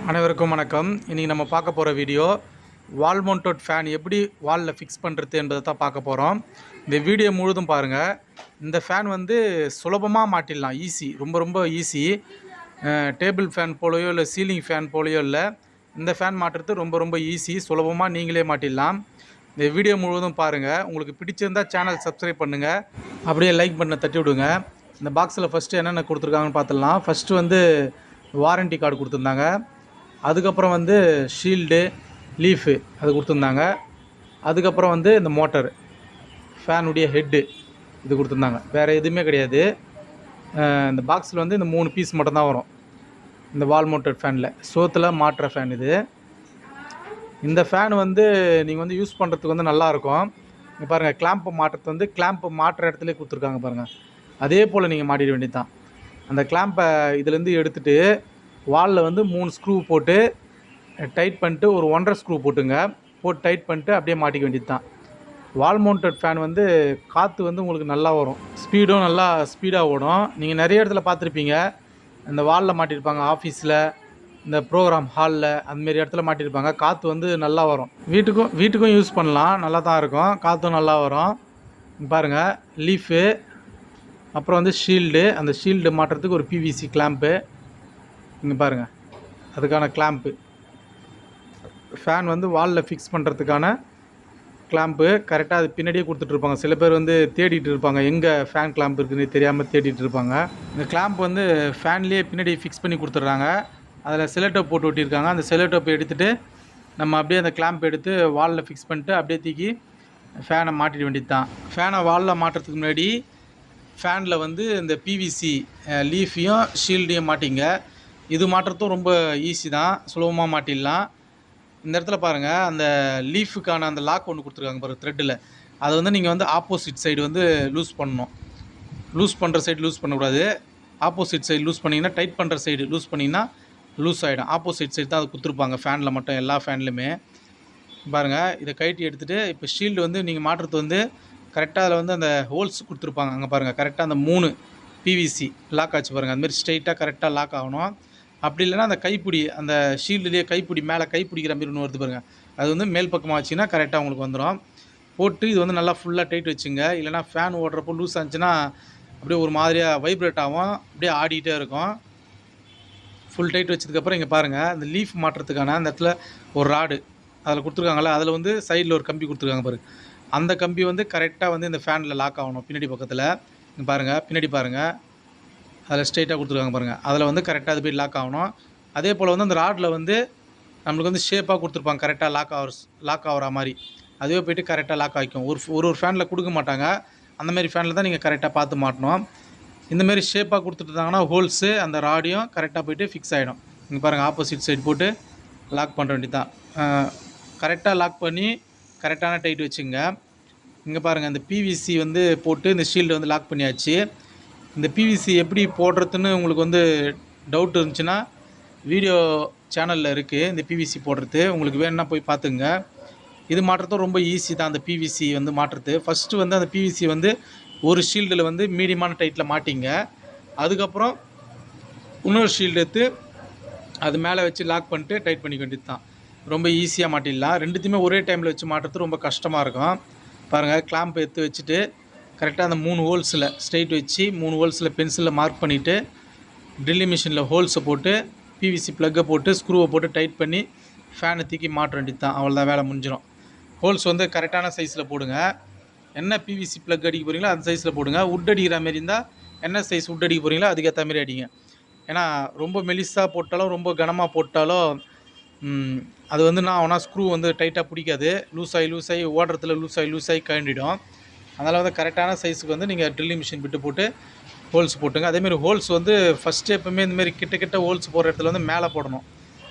அனைவருக்கும் வணக்கம். இன்றைக்கி நம்ம பார்க்க போகிற வீடியோ வால் மவுண்டட் ஃபேன் எப்படி வாலில் ஃபிக்ஸ் பண்ணுறது என்பதை தான் பார்க்க போகிறோம். இந்த வீடியோ முழுதும் பாருங்கள். இந்த ஃபேன் வந்து சுலபமாக மாட்டிடலாம். ஈஸி, ரொம்ப ரொம்ப ஈஸி. டேபிள் ஃபேன் போலையோ இல்லை சீலிங் ஃபேன் போலையோ இல்லை. இந்த ஃபேன் மாட்டுறது ரொம்ப ரொம்ப ஈஸி. சுலபமாக நீங்களே மாட்டிடலாம். இந்த வீடியோ முழுவதும் பாருங்கள். உங்களுக்கு பிடிச்சிருந்தால் சேனல் சப்ஸ்கிரைப் பண்ணுங்கள். அப்படியே லைக் பண்ண தட்டி விடுங்க. இந்த பாக்ஸில் ஃபஸ்ட்டு என்னென்ன கொடுத்துருக்காங்கன்னு பார்த்துடலாம். ஃபஸ்ட்டு வந்து வாரண்ட்டி கார்டு கொடுத்துருந்தாங்க. அதுக்கப்புறம் வந்து ஷீல்டு, லீஃபு அது கொடுத்துருந்தாங்க. அதுக்கப்புறம் வந்து இந்த மோட்டர், ஃபேனுடைய ஹெட்டு இது கொடுத்துருந்தாங்க. வேறு எதுவுமே கிடையாது. இந்த பாக்ஸில் வந்து இந்த 3 பீஸ் மட்டும்தான் வரும். இந்த வால் மவுண்டட் ஃபேனில் சோத்தில் மாட்டுற ஃபேன் இது. இந்த ஃபேன் வந்து நீங்கள் வந்து யூஸ் பண்ணுறதுக்கு வந்து நல்லாயிருக்கும். இங்கே பாருங்கள், கிளாம்பு மாட்டுறது வந்து கிளாம்பு மாட்டுற இடத்துல கொடுத்துருக்காங்க பாருங்கள். அதே போல் நீங்கள் மாட்டிட வேண்டியது தான். அந்த கிளாம்பை இதுலேருந்து எடுத்துகிட்டு வாலில் வந்து 3 ஸ்க்ரூ போட்டு டைட் பண்ணிட்டு ஒரு 1.5 ஸ்க்ரூ போட்டுங்க. போட்டு டைட் பண்ணிட்டு அப்படியே மாட்டிக்க வேண்டியது தான். வால் மவுண்டட் ஃபேன் வந்து காற்று வந்து உங்களுக்கு நல்லா வரும். ஸ்பீடும் நல்லா ஸ்பீடாக ஓடும். நீங்கள் நிறைய இடத்துல பார்த்துருப்பீங்க. இந்த வாலில் மாட்டியிருப்பாங்க, ஆஃபீஸில், இந்த ப்ரோக்ராம் ஹாலில், அந்தமாரி இடத்துல மாட்டியிருப்பாங்க. காற்று வந்து நல்லா வரும். வீட்டுக்கும் யூஸ் பண்ணலாம். நல்லா தான் இருக்கும். காற்றும் நல்லா வரும். பாருங்கள், லீஃபு, அப்புறம் வந்து ஷீல்டு. அந்த ஷீல்டு மாட்டுறதுக்கு ஒரு பிவிசி கிளாம்பு. இங்கே பாருங்கள், அதுக்கான கிளாம்பு. ஃபேன் வந்து வாலில் ஃபிக்ஸ் பண்ணுறதுக்கான கிளாம்பு கரெக்டாக அது பின்னாடியே கொடுத்துட்ருப்பாங்க. சில பேர் வந்து தேடிட்டு இருப்பாங்க, எங்கே ஃபேன் கிளாம்ப் இருக்குதுன்னு தெரியாமல் தேடிட்டு இருப்பாங்க. இந்த கிளாம்ப் வந்து ஃபேன்லேயே பின்னாடி ஃபிக்ஸ் பண்ணி கொடுத்துட்றாங்க. அதில் செலோடேப் போட்டு ஒட்டியிருக்காங்க. அந்த செலோடேப் எடுத்துகிட்டு நம்ம அப்படியே அந்த கிளாம்ப் எடுத்து வாலில் ஃபிக்ஸ் பண்ணிட்டு அப்படியே தூக்கி ஃபேனை மாட்டிட வேண்டியது தான். ஃபேனை வாலில் மாட்டுறதுக்கு முன்னாடி ஃபேனில் வந்து இந்த பிவிசி லீஃபையும் ஷீல்டையும் மாட்டிங்க. இது மாட்டுறதும் ரொம்ப ஈஸி தான். சுலபமாக மாட்டிடலாம். இந்த இடத்துல பாருங்கள், அந்த லீஃபுக்கான அந்த லாக் ஒன்று கொடுத்துருக்காங்க பாருங்கள் த்ரெட்டில். அதை வந்து நீங்கள் வந்து ஆப்போசிட் சைடு வந்து லூஸ் பண்ணணும். லூஸ் பண்ணுற சைடு லூஸ் பண்ணக்கூடாது. ஆப்போசிட் சைடு லூஸ் பண்ணிங்கன்னா, டைட் பண்ணுற சைடு லூஸ் பண்ணிங்கன்னா லூஸ் ஆகிடும். ஆப்போசிட் சைடு தான் அதை கொடுத்துருப்பாங்க ஃபேனில் மட்டும், எல்லா ஃபேன்லையுமே. பாருங்கள், இதை கழட்டி எடுத்துகிட்டு இப்போ ஷீல்டு வந்து நீங்கள் மாட்டுறது வந்து கரெக்டாக அதில் வந்து அந்த ஹோல்ஸ் கொடுத்துருப்பாங்க. அங்கே பாருங்கள், கரெக்டாக அந்த 3 பிவிசி லாக் ஆச்சு பாருங்கள். அதுமாரி ஸ்ட்ரைட்டாக கரெக்டாக லாக் ஆகணும். அப்படி இல்லைனா அந்த கைப்பிடி, அந்த ஷீல்டுலேயே கைப்பிடி மேலே கைப்பிடிக்கிற மாதிரி ஒன்று வருது பாருங்கள். அது வந்து மேல் பக்கமாக வச்சிங்கன்னா கரெக்டாக உங்களுக்கு வந்துடும். போட்டு இது வந்து நல்லா ஃபுல்லாக டைட் வச்சுங்க. இல்லைனா ஃபேன் ஓடுறப்போ லூஸ் ஆச்சுன்னா அப்படியே ஒரு மாதிரியாக வைப்ரேட் ஆகும், அப்படியே ஆடிக்கிட்டே இருக்கும். ஃபுல் டைட் வச்சதுக்கப்புறம் இங்கே பாருங்கள், அந்த லீஃப் மாட்டுறதுக்கான அந்த இடத்துல ஒரு ராடு அதில் கொடுத்துருக்காங்களே, அதில் வந்து சைடில் ஒரு கம்பி கொடுத்துருக்காங்க பாருங்கள். அந்த கம்பி வந்து கரெக்டாக வந்து இந்த ஃபேனில் லாக் ஆகணும். பின்னாடி பக்கத்தில் இங்கே பாருங்கள், பின்னாடி பாருங்கள், அதில் ஸ்ட்ரைட்டாக கொடுத்துருக்காங்க பாருங்கள். அதில் வந்து கரெக்டாக அது போய் லாக் ஆகணும். அதே போல் வந்து அந்த ராடில் வந்து நம்மளுக்கு வந்து ஷேப்பாக கொடுத்துருப்பாங்க, கரெக்டாக லாக் ஆகிற மாதிரி. அதுவே போய்ட்டு கரெக்டாக லாக் ஆகிக்கும். ஒரு ஃபேனில் கொடுக்க மாட்டாங்க. அந்தமாரி ஃபேனில் தான் நீங்கள் கரெக்டாக பார்த்து மாட்டணும். இந்தமாரி ஷேப்பாக கொடுத்துட்டாங்கன்னா ஹோல்ஸு அந்த ராடியும் கரெக்டாக போய்ட்டு ஃபிக்ஸ் ஆகிடும். இங்கே பாருங்கள், ஆப்போசிட் சைடு போட்டு லாக் பண்ணுற வேண்டியது தான். கரெக்டாக லாக் பண்ணி கரெக்டான டைட் வச்சுங்க. இங்கே பாருங்கள், இந்த பிவிசி வந்து போட்டு இந்த ஷீல்டு வந்து லாக் பண்ணியாச்சு. இந்த பிவிசி எப்படி போடுறதுன்னு உங்களுக்கு வந்து டவுட் இருந்துச்சுன்னா வீடியோ சேனலில் இருக்குது. இந்த பிவிசி போடுறது உங்களுக்கு வேணும்னா போய் பார்த்துங்க. இது மாட்டுறதும் ரொம்ப ஈஸி தான். அந்த பிவிசி வந்து மாட்டுறது ஃபஸ்ட்டு வந்து அந்த பிவிசி வந்து ஒரு ஷீல்டில் வந்து மீடியமான டைட்டில் மாட்டிங்க. அதுக்கப்புறம் இன்னொரு ஷீல்டு எடுத்து அது மேலே வச்சு லாக் பண்ணிட்டு டைட் பண்ணிக்க வேண்டியது தான். ரொம்ப ஈஸியாக மாட்டிடலாம். ரெண்டுத்தையுமே ஒரே டைமில் வச்சு மாட்டுறது ரொம்ப கஷ்டமாக இருக்கும். பாருங்கள், கிளாம்ப் எடுத்து வச்சுட்டு கரெக்டாக அந்த 3 ஹோல்ஸில் ஸ்ட்ரைட் வச்சு 3 ஹோல்ஸில் பென்சிலில் மார்க் பண்ணிவிட்டு ட்ரில்லிங் மிஷினில் ஹோல்ஸை போட்டு பிவிசி ப்ளக்கை போட்டு ஸ்க்ரூவை போட்டு டைட் பண்ணி ஃபேனை தூக்கி மாட்ட வேண்டியது தான். அவ்வளோதான், வேலை முடிஞ்சிடும். ஹோல்ஸ் வந்து கரெக்டான சைஸில் போடுங்க. என்ன பிவிசி ப்ளக் அடிக்க போகிறீங்களோ அந்த சைஸில் போடுங்க. உட் அடிக்கிற மாரி இருந்தால் என்ன சைஸ் உட் அடிக்க போகிறீங்களோ அதுக்கேற்ற மாதிரி அடிங்க. ஏன்னா ரொம்ப மெலிசாக போட்டாலும் ரொம்ப கனமாக போட்டாலும் அது வந்து நான் ஆனால் ஸ்க்ரூ வந்து டைட்டாக பிடிக்காது. லூஸாகி ஓடுறதுல லூஸாகி கழண்டிடும். அதனால் வந்து கரெக்டான சைஸுக்கு வந்து நீங்கள் ட்ரில்லிங் மிஷின் விட்டு போட்டு ஹோல்ஸ் போட்டுங்க. அதேமாரி ஹோல்ஸ் வந்து ஃபஸ்ட்டு எப்போவுமே இந்தமாரி கிட்ட ஹோல்ஸ் போடுற இடத்துல வந்து மேலே போடணும்.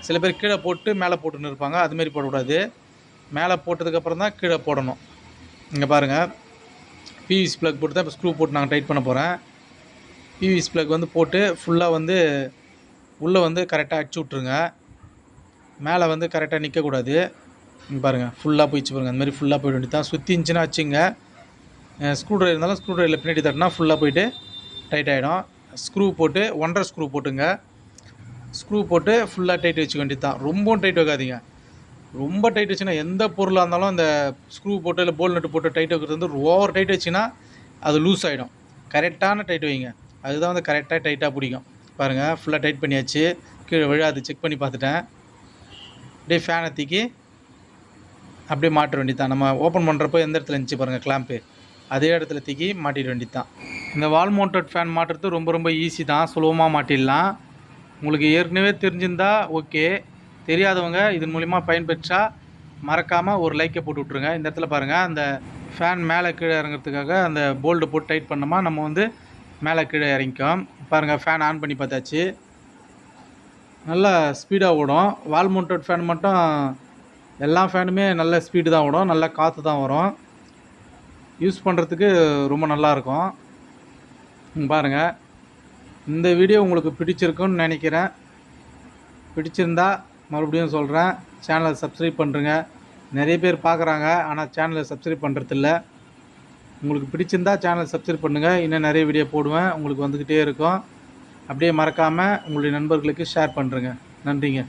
சில பேர் கீழே போட்டு மேலே போட்டுன்னு இருப்பாங்க. அதுமாரி போடக்கூடாது. மேலே போட்டதுக்கப்புறம் தான் கீழே போடணும். இங்கே பாருங்கள், பிவிசி ப்ளக் போட்டு தான் இப்போ ஸ்க்ரூ போட்டு நாங்கள் டைட் பண்ண போகிறேன். பிவிசி ப்ளக் வந்து போட்டு ஃபுல்லாக வந்து உள்ளே வந்து கரெக்டாக அடிச்சு விட்ருங்க. மேலே வந்து கரெக்டாக நிற்கக்கூடாது. இங்கே பாருங்கள், ஃபுல்லாக போயிடுச்சு பாருங்கள். அந்தமாதிரி ஃபுல்லாக போய்ட்டு வேண்டி தான். சுற்றி இருந்துச்சுன்னா வச்சுங்க. ஸ்க்ரூ ட்ரைவர் இருந்தாலும் ஸ்க்ரூ ட்ரைவரில் பின்னாடி தட்டினா ஃபுல்லாக போய்ட்டு டைட் ஆகிடும். ஸ்க்ரூ போட்டு 1.5 ஸ்க்ரூ போட்டுங்க. ஸ்க்ரூ போட்டு ஃபுல்லாக டைட் வச்சுக்க வேண்டியது தான். ரொம்பவும் டைட் வைக்காதீங்க. ரொம்ப டைட் வச்சுன்னா எந்த பொருளாக இருந்தாலும் இந்த ஸ்க்ரூ போட்டு இல்லை போல் நட்டு போட்டு டைட் வைக்கிறது வந்து ஓவர் டைட் வச்சுன்னா அது லூஸ் ஆகிடும். கரெக்டான டைட் வைங்க. அதுதான் வந்து கரெக்டாக டைட்டாக பிடிக்கும். பாருங்கள், ஃபுல்லாக டைட் பண்ணியாச்சு. கீழே விழாது, செக் பண்ணி பார்த்துட்டேன். அப்படியே ஃபேனை தூக்கி அப்படியே மாட்ட வேண்டியது தான். நம்ம ஓப்பன் பண்ணுறப்போ எந்த இடத்துல இருந்துச்சு பாருங்கள் கிளாம்பு, அதே இடத்துல தூக்கி மாட்டிட வேண்டியது தான். இந்த வால் மவுண்டட் ஃபேன் மாட்டுறது ரொம்ப ரொம்ப ஈஸி தான், சுலபமாக மாட்டிடலாம். உங்களுக்கு ஏற்கனவே தெரிஞ்சிருந்தா ஓகே, தெரியாதவங்க இதன் மூலிமா பயன்பெற்றா மறக்காமல் ஒரு லைக்கை போட்டு விட்ருங்க. இந்த இடத்துல பாருங்கள், அந்த ஃபேன் மேலே கீழே இறங்குறதுக்காக அந்த போல்டு போட்டு டைட் பண்ணோமா நம்ம வந்து மேலே கீழே இறங்கிக்கும். பாருங்கள், ஃபேன் ஆன் பண்ணி பார்த்தாச்சு. நல்லா ஸ்பீடாக ஓடும். வால் மவுண்டட் ஃபேன் மட்டும் எல்லா ஃபேனுமே நல்ல ஸ்பீடு தான் ஓடும், நல்ல காற்று தான் வரும். யூஸ் பண்ணுறதுக்கு ரொம்ப நல்லாயிருக்கும். பாருங்கள், இந்த வீடியோ உங்களுக்கு பிடிச்சிருக்குன்னு நினைக்கிறேன். பிடிச்சிருந்தா மறுபடியும் சொல்கிறேன், சேனலை சப்ஸ்கிரைப் பண்ணுறங்க. நிறைய பேர் பார்க்குறாங்க, ஆனால் சேனலை சப்ஸ்கிரைப் பண்ணுறதில்ல. உங்களுக்கு பிடிச்சிருந்தா சேனலை சப்ஸ்கிரைப் பண்ணுங்கள். இன்னும் நிறைய வீடியோ போடுவேன், உங்களுக்கு வந்துக்கிட்டே இருக்கும். அப்படியே மறக்காமல் உங்களுடைய நண்பர்களுக்கு ஷேர் பண்ணுறங்க. நன்றிங்க.